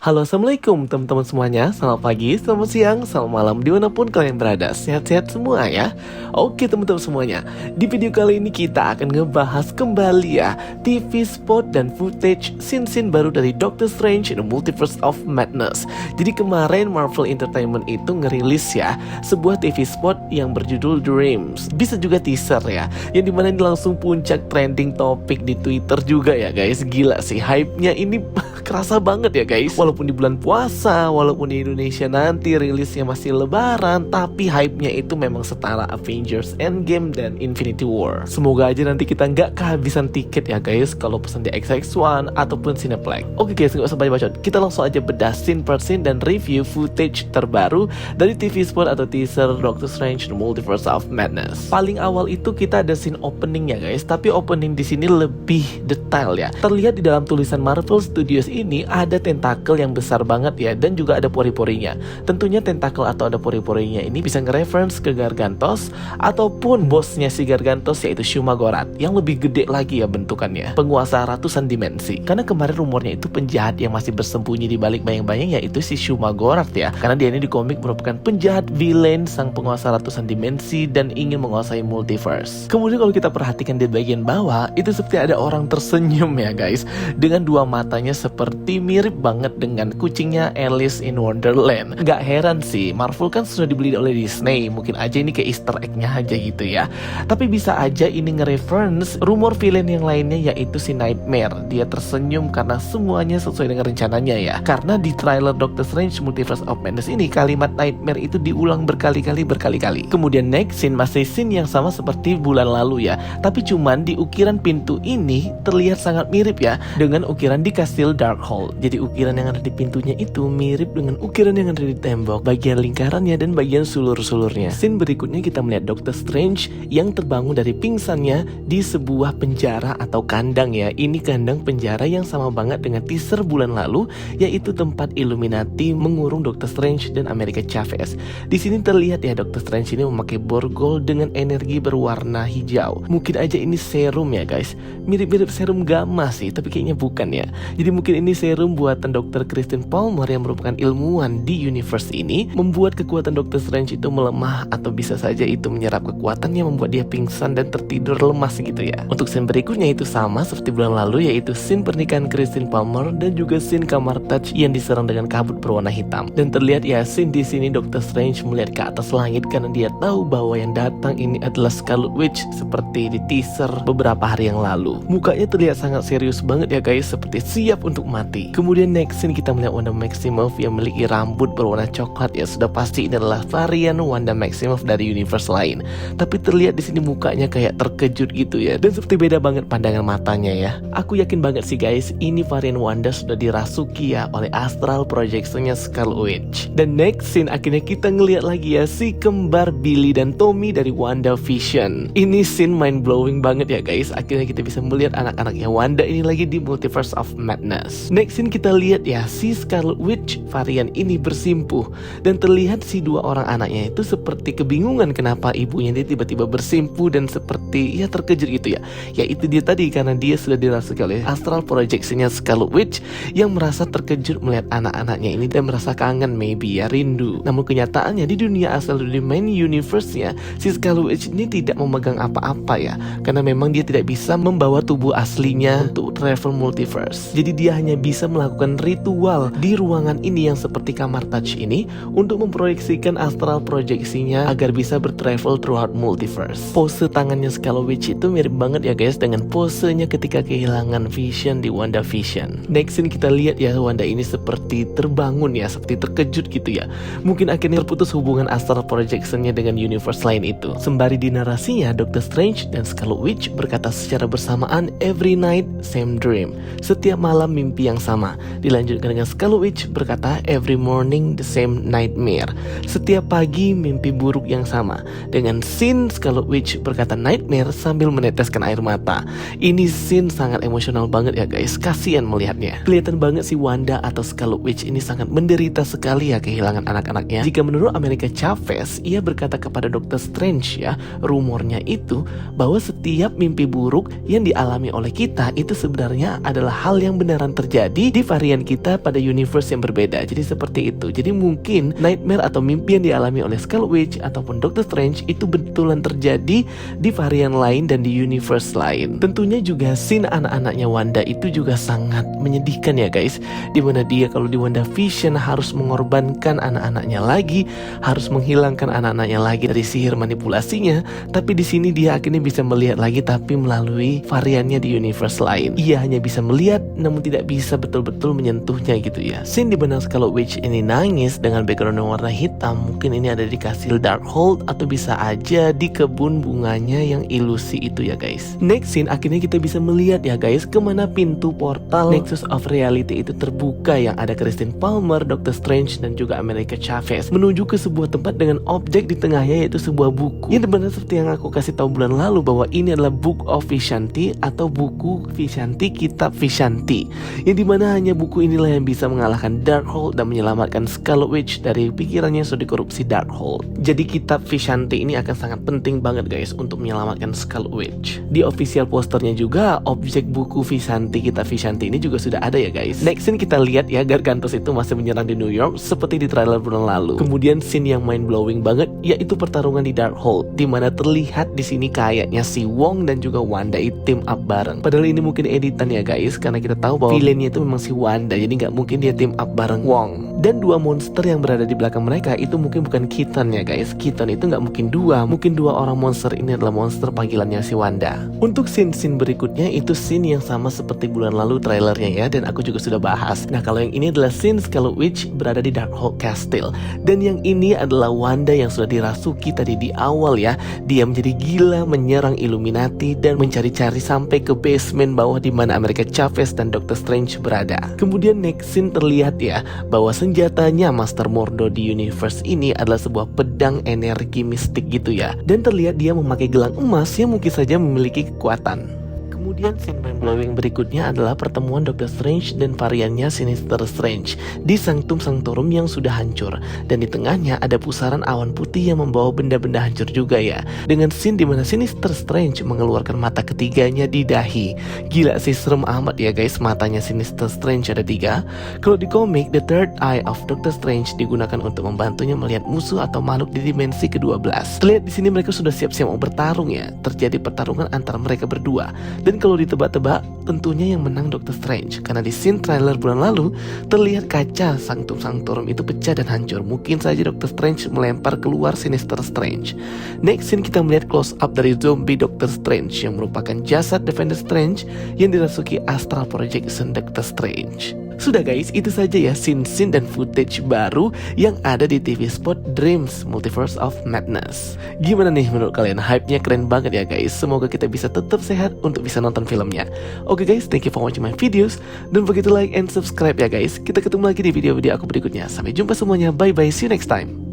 Halo, assalamualaikum teman-teman semuanya. Selamat pagi, selamat siang, selamat malam dimanapun kalian berada. Sehat-sehat semua ya. Oke teman-teman semuanya, di video kali ini kita akan ngebahas kembali ya TV spot dan footage scene-scene baru dari Doctor Strange in the Multiverse of Madness. Jadi kemarin Marvel Entertainment itu ngerilis ya sebuah TV spot yang berjudul Dreams. Bisa juga teaser ya, yang dimana ini langsung puncak trending topik di Twitter juga ya guys. Gila sih, hype-nya ini kerasa banget ya guys. Walaupun di bulan puasa, walaupun di Indonesia nanti rilisnya masih lebaran, tapi hype-nya itu memang setara Avengers Endgame dan Infinity War. Semoga aja nanti kita nggak kehabisan tiket ya guys kalau pesan di XX1 ataupun Cineplex. Oke guys, nggak usah banyak bacot, kita langsung aja bedah scene per scene dan review footage terbaru dari TV spot atau teaser Doctor Strange The Multiverse of Madness. Paling awal itu kita ada scene opening ya guys, tapi opening di sini lebih detail ya. Terlihat di dalam tulisan Marvel Studios ini ada tentakel yang besar banget ya, dan juga ada pori-porinya. Tentunya tentakel atau ada pori-porinya ini bisa nge-reference ke Gargantos ataupun bosnya si Gargantos yaitu Shumagorath yang lebih gede lagi ya bentukannya, penguasa ratusan dimensi. Karena kemarin rumornya itu penjahat yang masih bersembunyi di balik bayang-bayang yaitu si Shumagorath ya, karena dia ini di komik merupakan penjahat villain sang penguasa ratusan dimensi dan ingin menguasai multiverse. Kemudian kalau kita perhatikan di bagian bawah itu seperti ada orang tersenyum ya guys, dengan dua matanya seperti mirip banget dengan kucingnya Alice in Wonderland. Gak heran sih, Marvel kan sudah dibeli oleh Disney, mungkin aja ini kayak easter egg-nya aja gitu ya. Tapi bisa aja ini nge-reference rumor villain yang lainnya yaitu si Nightmare. Dia tersenyum karena semuanya sesuai dengan rencananya ya. Karena di trailer Doctor Strange Multiverse of Madness ini kalimat Nightmare itu diulang berkali-kali. Kemudian next scene masih scene yang sama seperti bulan lalu ya, tapi cuman di ukiran pintu ini terlihat sangat mirip ya dengan ukiran di kastil Darkhold. Jadi ukiran yang ada di pintunya itu mirip dengan ukiran yang ada di tembok, bagian lingkarannya dan bagian sulur-sulurnya. Scene berikutnya kita melihat Doctor Strange yang terbangun dari pingsannya di sebuah penjara atau kandang ya. Ini kandang penjara yang sama banget dengan teaser bulan lalu, yaitu tempat Illuminati mengurung Doctor Strange dan America Chavez. Di sini terlihat ya Doctor Strange ini memakai borgol dengan energi berwarna hijau. Mungkin aja ini serum ya guys, mirip-mirip serum gamma sih, tapi kayaknya bukan ya. Jadi mungkin ini serum buatan Dr. Christine Palmer yang merupakan ilmuwan di universe ini, membuat kekuatan Doctor Strange itu melemah, atau bisa saja itu menyerap kekuatannya membuat dia pingsan dan tertidur lemas gitu ya. Untuk scene berikutnya itu sama seperti bulan lalu, yaitu scene pernikahan Christine Palmer dan juga scene kamar Touch yang diserang dengan kabut berwarna hitam. Dan terlihat ya scene di sini Doctor Strange melihat ke atas langit karena dia tahu bahwa yang datang ini adalah Scarlet Witch seperti di teaser beberapa hari yang lalu. Mukanya terlihat sangat serius banget ya guys, seperti siap untuk mati. Kemudian next scene kita melihat Wanda Maximoff yang memiliki rambut berwarna coklat ya, sudah pasti ini adalah varian Wanda Maximoff dari universe lain. Tapi terlihat di sini mukanya kayak terkejut gitu ya, dan seperti beda banget pandangan matanya ya. Aku yakin banget sih guys, ini varian Wanda sudah dirasuki ya oleh astral projection-nya Scarlet Witch. Dan next scene akhirnya kita ngelihat lagi ya si kembar Billy dan Tommy dari WandaVision. Ini scene mind blowing banget ya guys. Akhirnya kita bisa melihat anak-anaknya Wanda ini lagi di Multiverse of Madness. Next scene kita lihat ya si Scarlet Witch varian ini bersimpuh, dan terlihat si dua orang anaknya itu seperti kebingungan kenapa ibunya dia tiba-tiba bersimpuh dan seperti ya terkejut gitu ya. Ya itu dia tadi, karena dia sudah dirasuki oleh astral projection-nya Scarlet Witch yang merasa terkejut melihat anak-anaknya ini dan merasa kangen, maybe ya rindu. Namun kenyataannya di dunia asal, di main universe-nya, si Scarlet Witch ini tidak memegang apa-apa ya, karena memang dia tidak bisa membawa tubuh aslinya untuk travel multiverse. Jadi dia hanya bisa melakukan ritual di ruangan ini yang seperti kamar Touch ini untuk memproyeksikan astral proyeksinya agar bisa bertravel throughout multiverse. Pose tangannya Scarlet Witch itu mirip banget ya guys dengan posenya ketika kehilangan Vision di WandaVision. Next scene kita lihat ya Wanda ini seperti terbangun ya, seperti terkejut gitu ya. Mungkin akhirnya terputus hubungan astral projection-nya dengan universe lain itu. Sembari di narasinya, Doctor Strange dan Scarlet Witch berkata secara bersamaan, every night same dream. Setiap malam mimpi yang sama. Dilanjutkan dengan Scarlet Witch berkata, every morning the same nightmare. Setiap pagi mimpi buruk yang sama. Dengan scene Scarlet Witch berkata nightmare sambil meneteskan air mata. Ini scene sangat emosional banget ya guys, kasihan melihatnya. Kelihatan banget si Wanda atau Scarlet Witch ini sangat menderita sekali ya kehilangan anak-anaknya. Jika menurut America Chavez, ia berkata kepada Doctor Strange ya, rumornya itu bahwa setiap mimpi buruk yang dialami oleh kita itu sebenarnya adalah hal yang beneran terjadi di varian kita kita pada universe yang berbeda. Jadi seperti itu. Jadi mungkin nightmare atau mimpi yang dialami oleh Scarlet Witch ataupun Doctor Strange itu betulan terjadi di varian lain dan di universe lain. Tentunya juga scene anak-anaknya Wanda itu juga sangat menyedihkan ya guys, dimana dia kalau di WandaVision harus mengorbankan anak-anaknya lagi, harus menghilangkan anak-anaknya lagi dari sihir manipulasinya. Tapi di sini dia akhirnya bisa melihat lagi, tapi melalui variannya di universe lain. Ia hanya bisa melihat namun tidak bisa betul-betul menyentuhnya gitu ya. Scene di mana Scarlet Witch ini nangis dengan background yang warna hitam, mungkin ini ada di kastil Darkhold atau bisa aja di kebun bunganya yang ilusi itu ya guys. Next scene akhirnya kita bisa melihat ya guys kemana pintu portal Nexus of Reality itu terbuka, yang ada Christine Palmer, Doctor Strange dan juga America Chavez menuju ke sebuah tempat dengan objek di tengahnya yaitu sebuah buku. Yang benar seperti yang aku kasih tahu bulan lalu bahwa ini adalah Book of Vishanti atau buku Vishanti, kitab Vishanti, yang dimana hanya buku inilah yang bisa mengalahkan Darkhold dan menyelamatkan Scarlet Witch dari pikirannya yang sudah dikorupsi Darkhold. Jadi kitab Vishanti ini akan sangat penting banget guys untuk menyelamatkan Scarlet Witch. Di official posternya juga objek buku Vishanti, kitab Vishanti ini juga sudah ada ya guys. Next scene kita lihat ya Gargantos itu masih menyerang di New York seperti di trailer bulan lalu. Kemudian scene yang mind blowing banget yaitu pertarungan di Darkhold, di mana terlihat di sini kayaknya si Wong dan juga Wanda itu team up bareng. Padahal ini mungkin editan ya guys, karena kita tahu bahwa villainnya itu memang si Wanda, jadi nggak mungkin dia team up bareng Wong. Dan dua monster yang berada di belakang mereka itu mungkin bukan Keaton ya guys. Keaton itu nggak mungkin dua, mungkin dua orang monster ini adalah monster panggilannya si Wanda. Untuk scene-scene berikutnya itu scene yang sama seperti bulan lalu trailernya ya, dan aku juga sudah bahas. Nah kalau yang ini adalah scene Scarlet Witch berada di Darkhold Castle, dan yang ini adalah Wanda yang sudah dirasuki tadi di awal ya. Dia menjadi gila menyerang Illuminati dan mencari-cari sampai ke basement bawah di mana America Chavez dan Doctor Strange berada. Kemudian next scene terlihat ya bahwa senjatanya Master Mordo di universe ini adalah sebuah pedang energi mistik gitu ya, dan terlihat dia memakai gelang emas yang mungkin saja memiliki kekuatan. Kemudian scene mind blowing berikutnya adalah pertemuan Doctor Strange dan variannya Sinister Strange di Sanctum Sanctorum yang sudah hancur, dan di tengahnya ada pusaran awan putih yang membawa benda-benda hancur juga ya, dengan scene dimana Sinister Strange mengeluarkan mata ketiganya di dahi. Gila sih, serem amat ya guys, matanya Sinister Strange ada 3. Kalau di komik The Third Eye of Doctor Strange digunakan untuk membantunya melihat musuh atau makhluk di dimensi ke-12. Terlihat di sini mereka sudah siap-siap mau bertarung ya. Terjadi pertarungan antara mereka berdua, dan kalau ditebak-tebak tentunya yang menang Doctor Strange, karena di scene trailer bulan lalu terlihat kaca Sanctum Sanctorum itu pecah dan hancur. Mungkin saja Doctor Strange melempar keluar Sinister Strange. Next scene kita melihat close up dari zombie Doctor Strange yang merupakan jasad Defender Strange yang dirasuki astral projection Doctor Strange. Sudah guys, itu saja ya scene-scene dan footage baru yang ada di TV spot Dreams Multiverse of Madness. Gimana nih menurut kalian? Hype-nya keren banget ya guys. Semoga kita bisa tetap sehat untuk bisa nonton filmnya. Oke guys, thank you for watching my videos. Don't forget to like and subscribe ya guys. Kita ketemu lagi di video-video aku berikutnya. Sampai jumpa semuanya. Bye bye, see you next time.